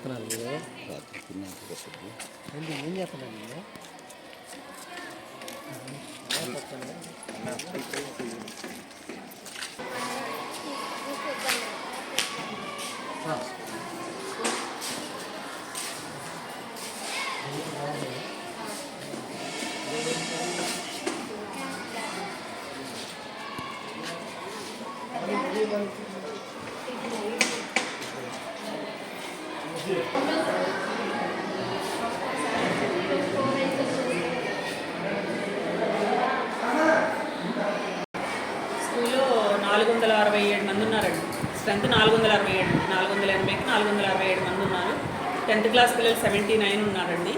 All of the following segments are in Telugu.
చేస్తున్నారు మీరు? ఏం చేస్తున్నారు మీరు? స్కూల్లో 467 మంది ఉన్నారండి. స్ట్రెంత్ 467, 480కి 467 మంది ఉన్నారు. 10th క్లాస్ పిల్లలు 79 ఉన్నారండి.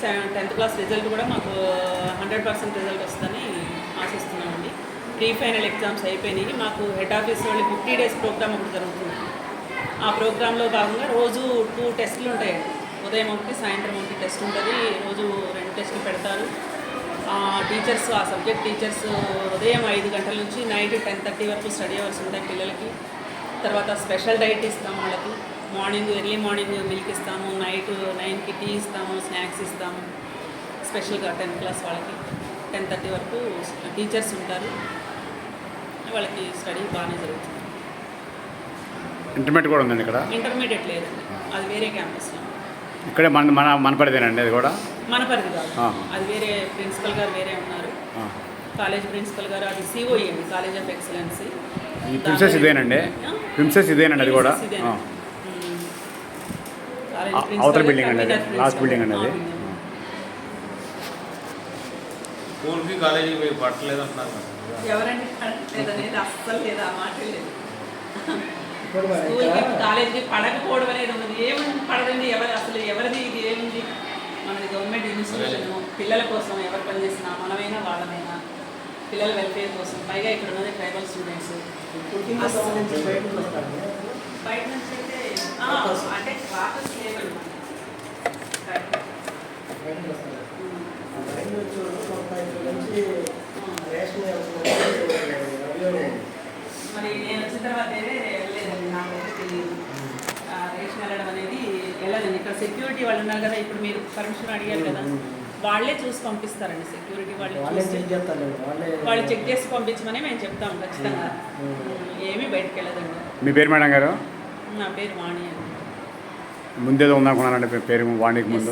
10th క్లాస్ రిజల్ట్ కూడా మాకు 100% రిజల్ట్ వస్తుందని ఆశిస్తున్నామండి. ప్రీ ఫైనల్ ఎగ్జామ్స్ అయిపోయినాయి. మాకు హెడ్ ఆఫీస్ వాళ్ళు 50 డేస్ ప్రోగ్రామ్ ఒకటి జరుగుతుంది. ఆ ప్రోగ్రాంలో భాగంగా రోజు 2 టెస్టులు ఉంటాయండి. ఉదయం ఒకటి, సాయంత్రం ఒకటి టెస్ట్ ఉంటుంది. రోజు 2 టెస్టులు పెడతారు. టీచర్స్, ఆ సబ్జెక్ట్ టీచర్స్ ఉదయం 5 గంటల నుంచి నైట్ 10:30 వరకు స్టడీ అవర్స్ ఉంటాయి పిల్లలకి. తర్వాత స్పెషల్ డైట్ ఇస్తాము వాళ్ళకి. మార్నింగ్ ఎర్లీ మార్నింగ్ మిల్క్ ఇస్తాము, నైట్ 9కి టీ ఇస్తాము, స్నాక్స్ ఇస్తాము. స్పెషల్గా 10th క్లాస్ వాళ్ళకి 10:30 వరకు టీచర్స్ ఉంటారు. వాళ్ళకి స్టడీ బాగానే జరుగుతుంది. ఇంటర్మీడియట్ కూడా ఉందండి ఇక్కడ? ఇంటర్మీడియట్ లేదండి, అది వేరే క్యాంపస్లో. ఇక్కడే మన పరిదేనండి అది కూడా? మన పరిధి కాదు, అది వేరే. ప్రిన్సిపల్ గారు వేరే ఉన్నారు, కాలేజ్ ప్రిన్సిపల్ గారు. అది సిఓఈ అండి, కాలేజ్ ఆఫ్ ఎక్సలెన్సీ. ప్రిన్సెస్ ఇదేనండి? ప్రిన్సెస్ ఇదేనండి అది కూడా? అవతల బిల్డింగ్ అండి, అది లాస్ట్ బిల్డింగ్ అండి అది. స్కూల్కి కాలేజీకి పట్టలేదు అంటున్నారు. ఎవరండి పడట్లేదనేది అస్సలు లేదు, ఆ మాట లేదు. స్కూల్కి కాలేజీకి పడకపోవడం అనేది ఉన్నది. ఏముంది పడదండి, అసలు ఎవరిది ఇది ఏముంది? మనది గవర్నమెంట్ ఇన్స్టిట్యూషన్, పిల్లల కోసం ఎవరు పనిచేసినా, మనమైనా వాళ్ళమైనా పిల్లల వెల్ఫేర్ కోసం. పైగా ఇక్కడ ఉన్నది ట్రైబల్ స్టూడెంట్స్. బయట నుంచి అయితే అంటే క్లాసెస్ లేవండి. మరి నేను వచ్చిన తర్వాత అయితే వెళ్ళలేదండి, నాకైతే తెలియదు. రేషన్ వెళ్ళడం అనేది వెళ్ళదండి. ఇక్కడ సెక్యూరిటీ వాళ్ళు ఉన్నారు కదా, ఇప్పుడు మీరు పర్మిషన్ అడిగారు కదా, వాళ్ళే చూసి పంపిస్తారండి. సెక్యూరిటీ వాళ్ళు చెక్ చేసి పంపించమని మేము చెప్తాం ఖచ్చితంగా. ఏమీ బయటకు వెళ్ళదండి. మీ పేరు మేడం గారు? నా పేరు వాణి అండి. ముందేదో ఉందనుకున్నానండి పేరు వాణికి ముందు.